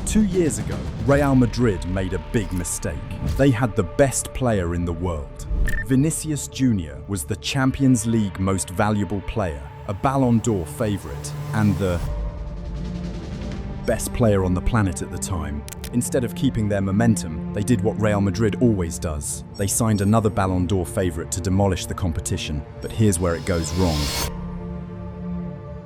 2 years ago, Real Madrid made a big mistake. They had the best player in the world. Vinicius Jr. was the Champions League most valuable player, a Ballon d'Or favorite, and the best player on the planet at the time. Instead of keeping their momentum, they did what Real Madrid always does. They signed another Ballon d'Or favorite to demolish the competition. But here's where it goes wrong.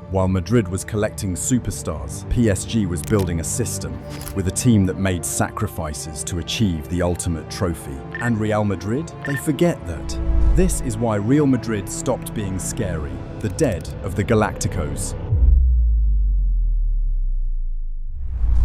While Madrid was collecting superstars, PSG was building a system with a team that made sacrifices to achieve the ultimate trophy. And Real Madrid? They forget that. This is why Real Madrid stopped being scary, the dead of the Galácticos.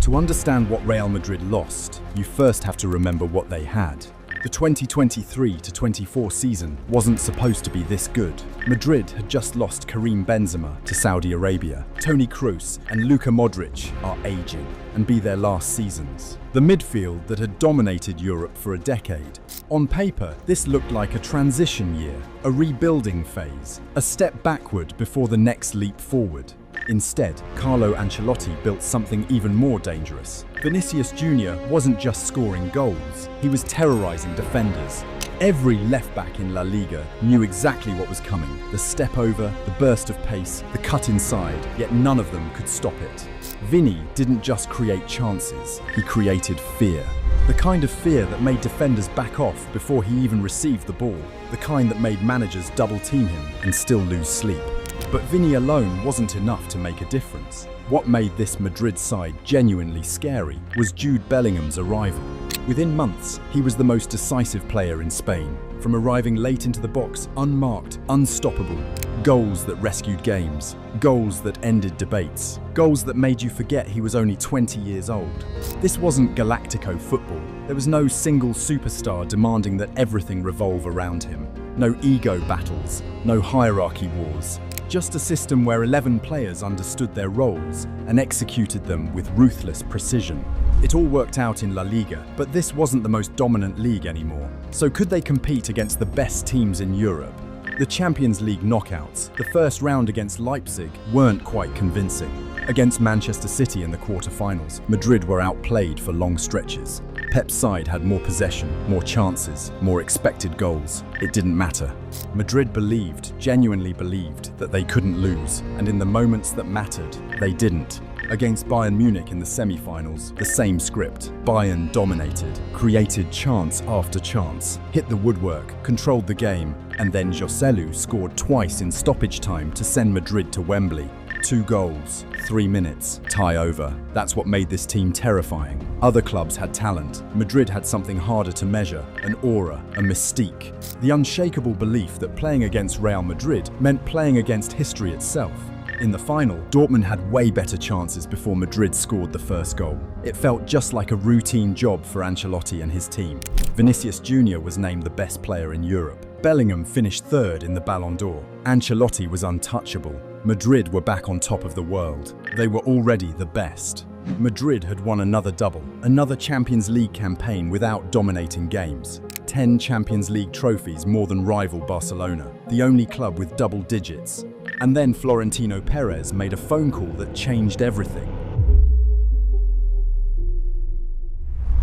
To understand what Real Madrid lost, you first have to remember what they had. The 2023-24 season wasn't supposed to be this good. Madrid had just lost Karim Benzema to Saudi Arabia. Toni Kroos and Luka Modric are aging and be their last seasons. The midfield that had dominated Europe for a decade. On paper, this looked like a transition year, a rebuilding phase, a step backward before the next leap forward. Instead, Carlo Ancelotti built something even more dangerous. Vinicius Jr. wasn't just scoring goals, he was terrorizing defenders. Every left-back in La Liga knew exactly what was coming. The step over, the burst of pace, the cut inside, yet none of them could stop it. Vini didn't just create chances, he created fear. The kind of fear that made defenders back off before he even received the ball. The kind that made managers double-team him and still lose sleep. But Vini alone wasn't enough to make a difference. What made this Madrid side genuinely scary was Jude Bellingham's arrival. Within months, he was the most decisive player in Spain. From arriving late into the box, unmarked, unstoppable. Goals that rescued games. Goals that ended debates. Goals that made you forget he was only 20 years old. This wasn't Galáctico football. There was no single superstar demanding that everything revolve around him. No ego battles, no hierarchy wars. Just a system where 11 players understood their roles and executed them with ruthless precision. It all worked out in La Liga, but this wasn't the most dominant league anymore. So could they compete against the best teams in Europe? The Champions League knockouts, the first round against Leipzig, weren't quite convincing. Against Manchester City in the quarter-finals, Madrid were outplayed for long stretches. Pep's side had more possession, more chances, more expected goals. It didn't matter. Madrid believed, genuinely believed, that they couldn't lose, and in the moments that mattered, they didn't. Against Bayern Munich in the semi-finals, the same script. Bayern dominated, created chance after chance, hit the woodwork, controlled the game, and then Joselu scored twice in stoppage time to send Madrid to Wembley. 2 goals, 3 minutes, tie over. That's what made this team terrifying. Other clubs had talent. Madrid had something harder to measure, an aura, a mystique. The unshakable belief that playing against Real Madrid meant playing against history itself. In the final, Dortmund had way better chances before Madrid scored the first goal. It felt just like a routine job for Ancelotti and his team. Vinicius Jr. was named the best player in Europe. Bellingham finished third in the Ballon d'Or. Ancelotti was untouchable. Madrid were back on top of the world. They were already the best. Madrid had won another double, another Champions League campaign without dominating games. 10 Champions League trophies, more than rival Barcelona, the only club with double digits. And then Florentino Perez made a phone call that changed everything.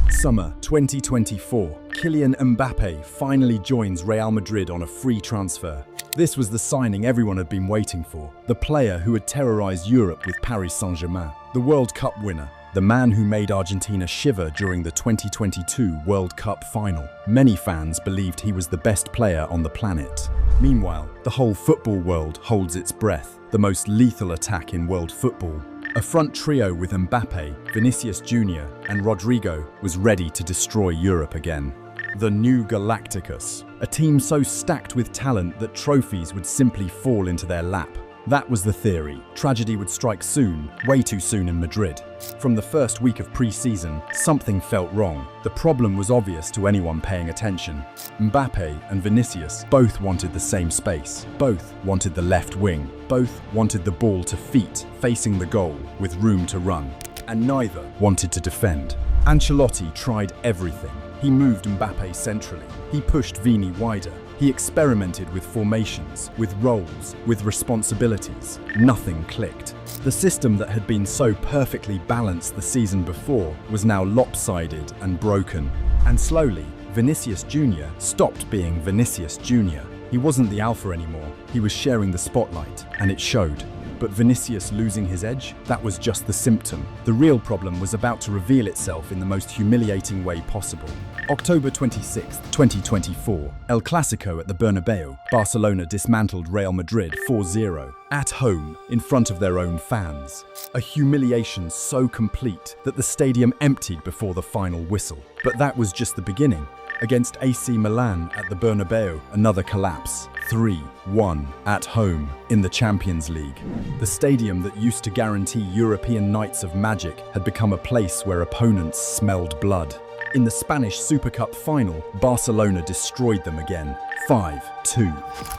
Summer 2024, Kylian Mbappé finally joins Real Madrid on a free transfer. This was the signing everyone had been waiting for. The player who had terrorized Europe with Paris Saint-Germain. The World Cup winner. The man who made Argentina shiver during the 2022 World Cup final. Many fans believed he was the best player on the planet. Meanwhile, the whole football world holds its breath. The most lethal attack in world football. A front trio with Mbappé, Vinicius Jr. and Rodrigo was ready to destroy Europe again. The new Galácticos, a team so stacked with talent that trophies would simply fall into their lap. That was the theory. Tragedy would strike soon, way too soon in Madrid. From the first week of pre-season, something felt wrong. The problem was obvious to anyone paying attention. Mbappé and Vinicius both wanted the same space. Both wanted the left wing. Both wanted the ball to feet, facing the goal, with room to run. And neither wanted to defend. Ancelotti tried everything. He moved Mbappé centrally. He pushed Vini wider. He experimented with formations, with roles, with responsibilities. Nothing clicked. The system that had been so perfectly balanced the season before was now lopsided and broken. And slowly, Vinicius Jr. stopped being Vinicius Jr. He wasn't the alpha anymore. He was sharing the spotlight, and it showed. But Vinicius losing his edge? That was just the symptom. The real problem was about to reveal itself in the most humiliating way possible. October 26, 2024, El Clasico at the Bernabeu. Barcelona dismantled Real Madrid 4-0, at home, in front of their own fans. A humiliation so complete that the stadium emptied before the final whistle. But that was just the beginning. Against AC Milan at the Bernabeu, another collapse. 3-1 at home in the Champions League. The stadium that used to guarantee European nights of magic had become a place where opponents smelled blood. In the Spanish Super Cup final, Barcelona destroyed them again. 5-2.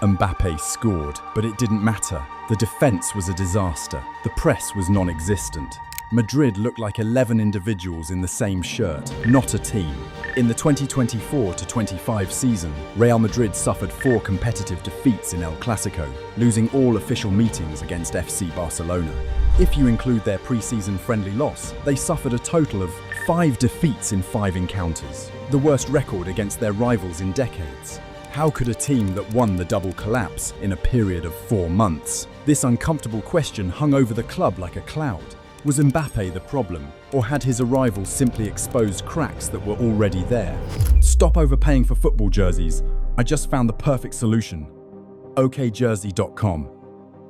Mbappe scored, but it didn't matter. The defense was a disaster. The press was non-existent. Madrid looked like 11 individuals in the same shirt, not a team. In the 2024-25 season, Real Madrid suffered 4 competitive defeats in El Clasico, losing all official meetings against FC Barcelona. If you include their pre-season friendly loss, they suffered a total of 5 defeats in 5 encounters, the worst record against their rivals in decades. How could a team that won the double collapse in a period of 4 months? This uncomfortable question hung over the club like a cloud. Was Mbappe the problem, or had his arrival simply exposed cracks that were already there? Stop overpaying for football jerseys. I just found the perfect solution. okjersey.com.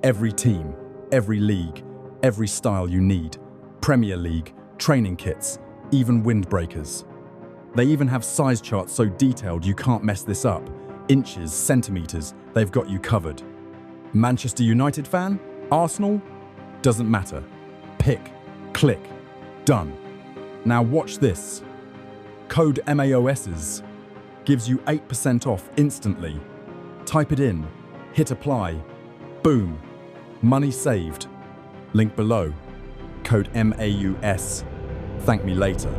Every team, every league, every style you need. Premier League, training kits, even windbreakers. They even have size charts so detailed you can't mess this up. Inches, centimeters, they've got you covered. Manchester United fan? Arsenal? Doesn't matter. Pick, click, done. Now watch this. Code MAOSs gives you 8% off instantly. Type it in, hit apply, boom, money saved. Link below. Code MAUS. Thank me later.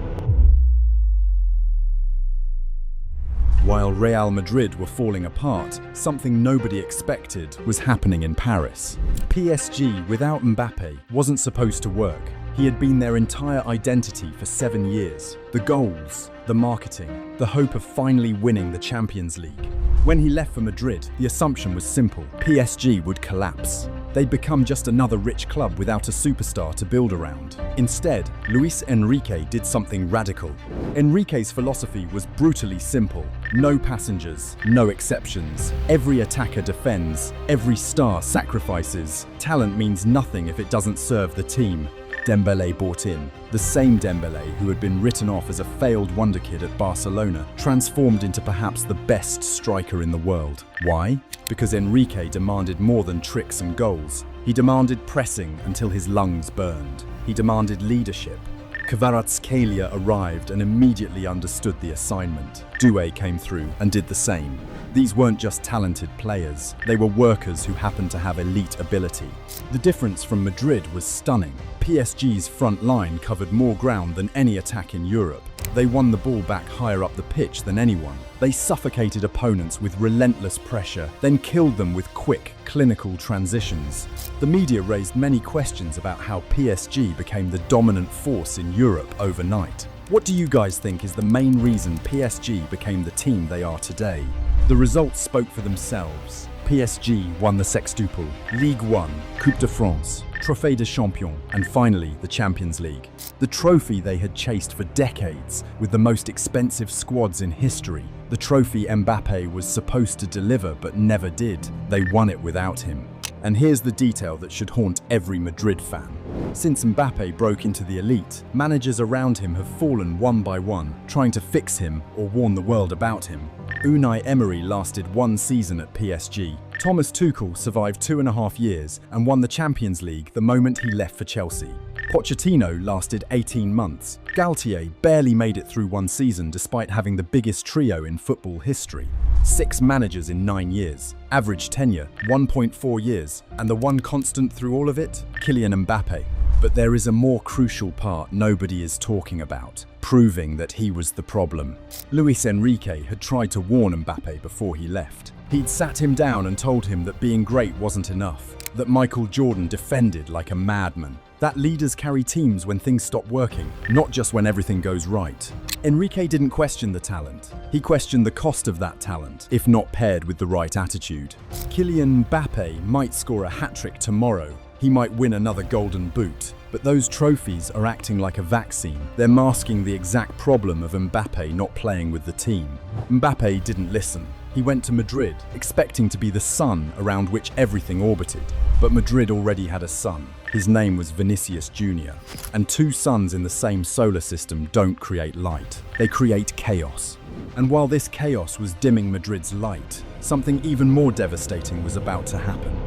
While Real Madrid were falling apart, something nobody expected was happening in Paris. PSG without Mbappe wasn't supposed to work. He had been their entire identity for 7 years. The goals, the marketing, the hope of finally winning the Champions League. When he left for Madrid, the assumption was simple. PSG would collapse. They'd become just another rich club without a superstar to build around. Instead, Luis Enrique did something radical. Enrique's philosophy was brutally simple. No passengers, no exceptions. Every attacker defends, every star sacrifices. Talent means nothing if it doesn't serve the team. Dembélé bought in. The same Dembélé who had been written off as a failed wonderkid at Barcelona, transformed into perhaps the best striker in the world. Why? Because Enrique demanded more than tricks and goals. He demanded pressing until his lungs burned. He demanded leadership. Kvaratskhelia arrived and immediately understood the assignment. Doué came through and did the same. These weren't just talented players, they were workers who happened to have elite ability. The difference from Madrid was stunning. PSG's front line covered more ground than any attack in Europe. They won the ball back higher up the pitch than anyone. They suffocated opponents with relentless pressure, then killed them with quick, clinical transitions. The media raised many questions about how PSG became the dominant force in Europe overnight. What do you guys think is the main reason PSG became the team they are today? The results spoke for themselves. PSG won the sextuple, Ligue 1, Coupe de France, Trophée des Champions, and finally the Champions League. The trophy they had chased for decades, with the most expensive squads in history. The trophy Mbappe was supposed to deliver but never did. They won it without him. And here's the detail that should haunt every Madrid fan. Since Mbappe broke into the elite, managers around him have fallen one by one, trying to fix him or warn the world about him. Unai Emery lasted 1 season at PSG. Thomas Tuchel survived 2.5 years and won the Champions League the moment he left for Chelsea. Pochettino lasted 18 months. Galtier barely made it through 1 season despite having the biggest trio in football history. 6 managers in 9 years. Average tenure, 1.4 years. And the one constant through all of it? Kylian Mbappe. But there is a more crucial part nobody is talking about, proving that he was the problem. Luis Enrique had tried to warn Mbappe before he left. He'd sat him down and told him that being great wasn't enough, that Michael Jordan defended like a madman, that leaders carry teams when things stop working, not just when everything goes right. Enrique didn't question the talent. He questioned the cost of that talent, if not paired with the right attitude. Kylian Mbappé might score a hat-trick tomorrow. He might win another golden boot. But those trophies are acting like a vaccine. They're masking the exact problem of Mbappé not playing with the team. Mbappé didn't listen. He went to Madrid, expecting to be the sun around which everything orbited. But Madrid already had a sun. His name was Vinicius Jr. And two suns in the same solar system don't create light. They create chaos. And while this chaos was dimming Madrid's light, something even more devastating was about to happen.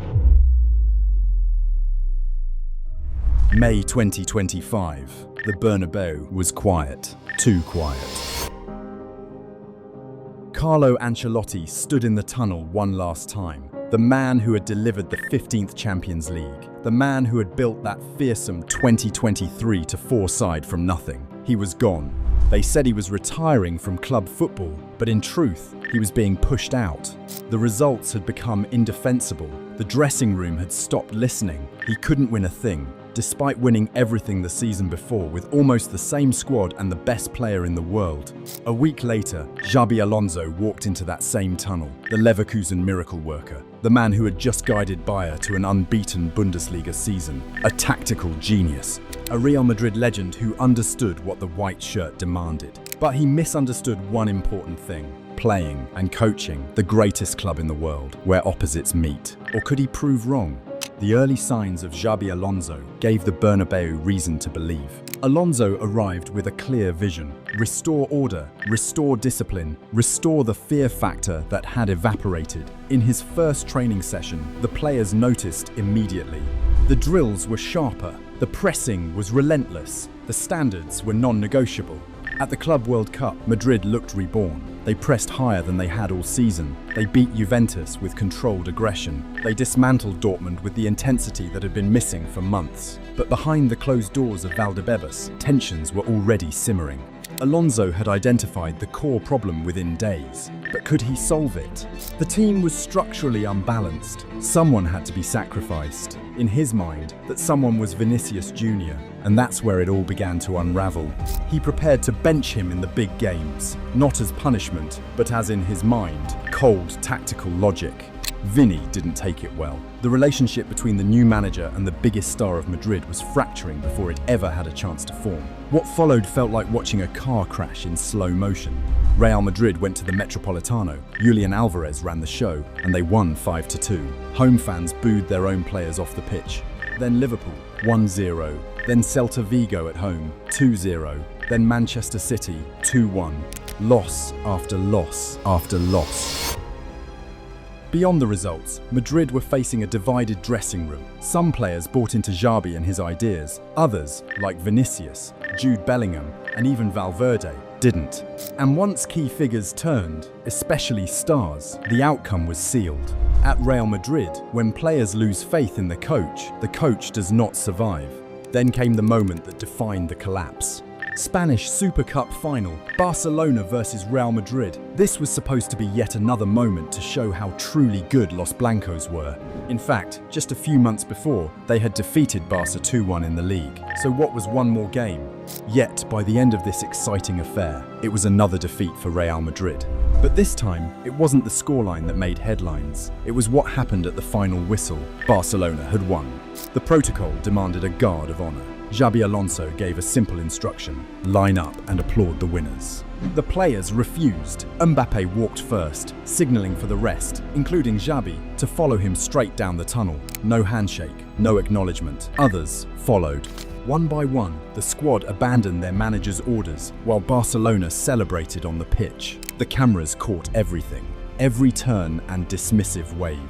May 2025. The Bernabeu was quiet. Too quiet. Carlo Ancelotti stood in the tunnel one last time. The man who had delivered the 15th Champions League. The man who had built that fearsome 2023-4 side from nothing. He was gone. They said he was retiring from club football, but in truth, he was being pushed out. The results had become indefensible. The dressing room had stopped listening. He couldn't win a thing. Despite winning everything the season before with almost the same squad and the best player in the world. A week later, Xabi Alonso walked into that same tunnel, the Leverkusen miracle worker, the man who had just guided Bayern to an unbeaten Bundesliga season, a tactical genius, a Real Madrid legend who understood what the white shirt demanded. But he misunderstood one important thing. Playing and coaching the greatest club in the world, where opposites meet. Or could he prove wrong? The early signs of Xabi Alonso gave the Bernabeu reason to believe. Alonso arrived with a clear vision. Restore order, restore discipline, restore the fear factor that had evaporated. In his first training session, the players noticed immediately. The drills were sharper, the pressing was relentless, the standards were non-negotiable. At the Club World Cup, Madrid looked reborn. They pressed higher than they had all season. They beat Juventus with controlled aggression. They dismantled Dortmund with the intensity that had been missing for months. But behind the closed doors of Valdebebas, tensions were already simmering. Alonso had identified the core problem within days, but could he solve it? The team was structurally unbalanced. Someone had to be sacrificed. In his mind, that someone was Vinicius Jr., and that's where it all began to unravel. He prepared to bench him in the big games, not as punishment, but as in his mind, cold tactical logic. Vinny didn't take it well. The relationship between the new manager and the biggest star of Madrid was fracturing before it ever had a chance to form. What followed felt like watching a car crash in slow motion. Real Madrid went to the Metropolitano, Julian Alvarez ran the show, and they won 5-2. Home fans booed their own players off the pitch. Then Liverpool, 1-0. Then Celta Vigo at home, 2-0. Then Manchester City, 2-1. Loss after loss after loss. Beyond the results, Madrid were facing a divided dressing room. Some players bought into Xabi and his ideas. Others, like Vinicius, Jude Bellingham, and even Valverde, didn't. And once key figures turned, especially stars, the outcome was sealed. At Real Madrid, when players lose faith in the coach does not survive. Then came the moment that defined the collapse. Spanish Super Cup final, Barcelona versus Real Madrid. This was supposed to be yet another moment to show how truly good Los Blancos were. In fact, just a few months before, they had defeated Barca 2-1 in the league. So what was one more game? Yet, by the end of this exciting affair, it was another defeat for Real Madrid. But this time, it wasn't the scoreline that made headlines. It was what happened at the final whistle. Barcelona had won. The protocol demanded a guard of honor. Xabi Alonso gave a simple instruction: line up and applaud the winners. The players refused. Mbappé walked first, signaling for the rest, including Xabi, to follow him straight down the tunnel. No handshake, no acknowledgement. Others followed. One by one, the squad abandoned their manager's orders while Barcelona celebrated on the pitch. The cameras caught everything, every turn and dismissive wave.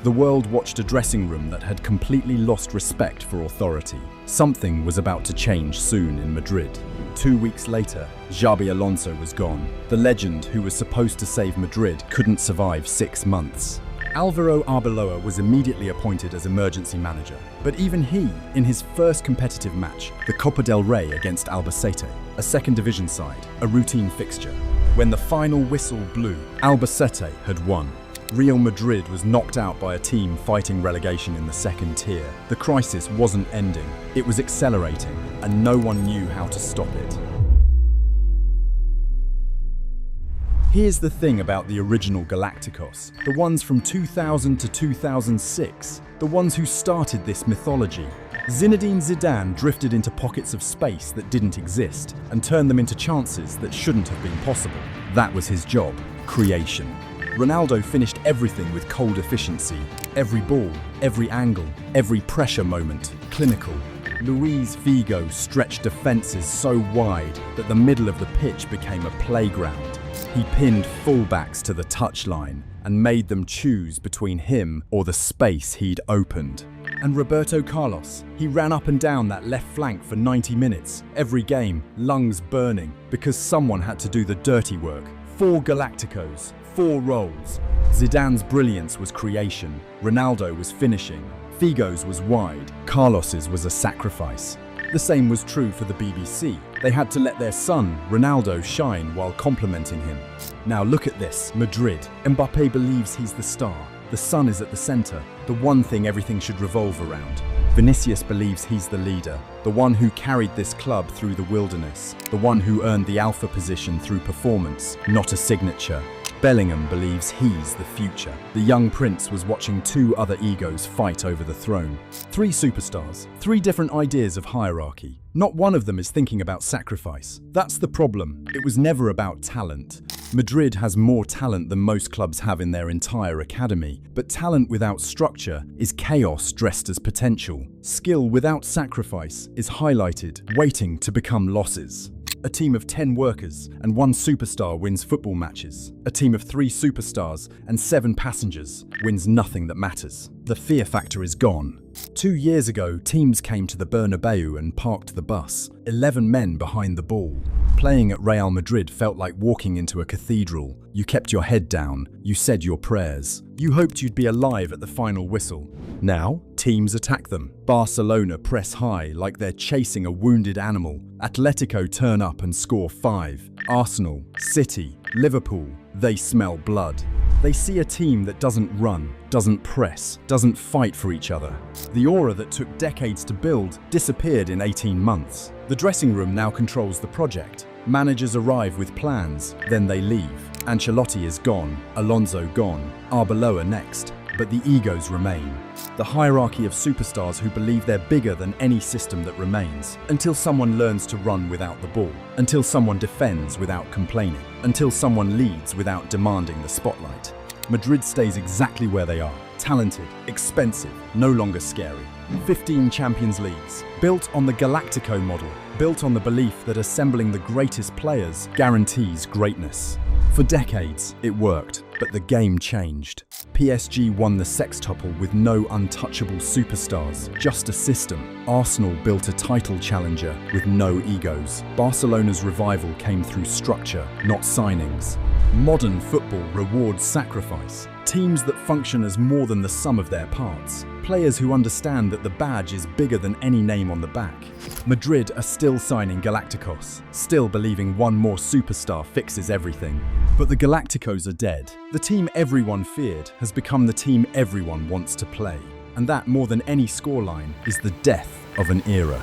The world watched a dressing room that had completely lost respect for authority. Something was about to change soon in Madrid. 2 weeks later, Xabi Alonso was gone. The legend who was supposed to save Madrid couldn't survive 6 months. Álvaro Arbeloa was immediately appointed as emergency manager. But even he, in his first competitive match, the Copa del Rey against Albacete, a second division side, a routine fixture. When the final whistle blew, Albacete had won. Real Madrid was knocked out by a team fighting relegation in the second tier. The crisis wasn't ending, it was accelerating, and no one knew how to stop it. Here's the thing about the original Galácticos, the ones from 2000 to 2006, the ones who started this mythology. Zinedine Zidane drifted into pockets of space that didn't exist and turned them into chances that shouldn't have been possible. That was his job, creation. Ronaldo finished everything with cold efficiency. Every ball, every angle, every pressure moment, clinical. Luis Figo stretched defenses so wide that the middle of the pitch became a playground. He pinned fullbacks to the touchline and made them choose between him or the space he'd opened. And Roberto Carlos, he ran up and down that left flank for 90 minutes, every game, lungs burning, because someone had to do the dirty work. 4 Galácticos, 4 roles. Zidane's brilliance was creation, Ronaldo was finishing, Figo's was wide, Carlos's was a sacrifice. The same was true for the BBC. They had to let their son, Ronaldo, shine while complimenting him. Now look at this, Madrid. Mbappé believes he's the star. The sun is at the center, the one thing everything should revolve around. Vinicius believes he's the leader, the one who carried this club through the wilderness, the one who earned the alpha position through performance, not a signature. Bellingham believes he's the future. The young prince was watching 2 other egos fight over the throne. 3 superstars, 3 different ideas of hierarchy. Not one of them is thinking about sacrifice. That's the problem. It was never about talent. Madrid has more talent than most clubs have in their entire academy, but talent without structure is chaos dressed as potential. Skill without sacrifice is highlighted, waiting to become losses. A team of 10 workers and 1 superstar wins football matches. A team of 3 superstars and 7 passengers wins nothing that matters. The fear factor is gone. 2 years ago, teams came to the Bernabeu and parked the bus. 11 men behind the ball. Playing at Real Madrid felt like walking into a cathedral. You kept your head down. You said your prayers. You hoped you'd be alive at the final whistle. Now, teams attack them. Barcelona press high like they're chasing a wounded animal. Atletico turn up and score 5. Arsenal, City, Liverpool, they smell blood. They see a team that doesn't run, doesn't press, doesn't fight for each other. The aura that took decades to build disappeared in 18 months. The dressing room now controls the project. Managers arrive with plans, then they leave. Ancelotti is gone, Alonso gone, Arbeloa next. But the egos remain. The hierarchy of superstars who believe they're bigger than any system that remains, until someone learns to run without the ball, until someone defends without complaining, until someone leads without demanding the spotlight. Madrid stays exactly where they are. Talented, expensive, no longer scary. 15 Champions Leagues, built on the Galáctico model, built on the belief that assembling the greatest players guarantees greatness. For decades, it worked, but the game changed. PSG won the sextuple with no untouchable superstars, just a system. Arsenal built a title challenger with no egos. Barcelona's revival came through structure, not signings. Modern football rewards sacrifice. Teams that function as more than the sum of their parts. Players who understand that the badge is bigger than any name on the back. Madrid are still signing Galácticos, still believing one more superstar fixes everything. But the Galácticos are dead. The team everyone feared has become the team everyone wants to play. And that, more than any scoreline, is the death of an era.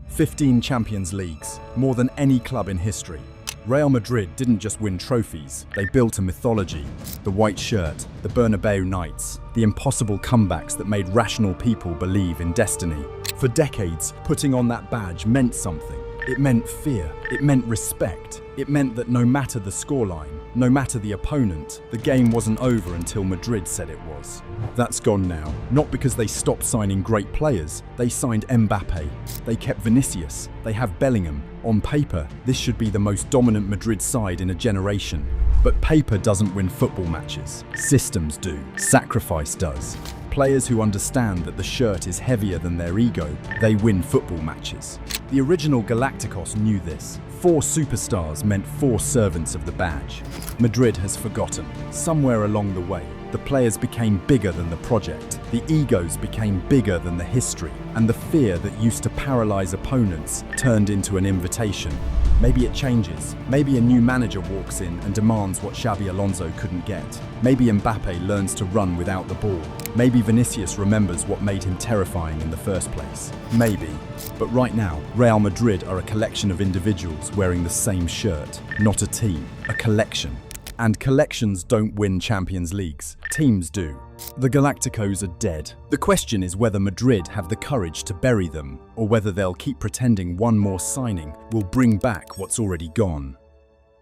15 Champions Leagues, more than any club in history. Real Madrid didn't just win trophies, they built a mythology. The white shirt, the Bernabeu nights, the impossible comebacks that made rational people believe in destiny. For decades, putting on that badge meant something. It meant fear, it meant respect. It meant that no matter the scoreline, no matter the opponent, the game wasn't over until Madrid said it was. That's gone now, not because they stopped signing great players, they signed Mbappé, they kept Vinicius, they have Bellingham. On paper, this should be the most dominant Madrid side in a generation. But paper doesn't win football matches. Systems do. Sacrifice does. Players who understand that the shirt is heavier than their ego, they win football matches. The original Galácticos knew this. 4 superstars meant 4 servants of the badge. Madrid has forgotten. Somewhere along the way, the players became bigger than the project. The egos became bigger than the history. And the fear that used to paralyze opponents turned into an invitation. Maybe it changes. Maybe a new manager walks in and demands what Xabi Alonso couldn't get. Maybe Mbappe learns to run without the ball. Maybe Vinicius remembers what made him terrifying in the first place. Maybe. But right now, Real Madrid are a collection of individuals wearing the same shirt. Not a team, a collection. And collections don't win Champions Leagues. Teams do. The Galácticos are dead. The question is whether Madrid have the courage to bury them, or whether they'll keep pretending one more signing will bring back what's already gone.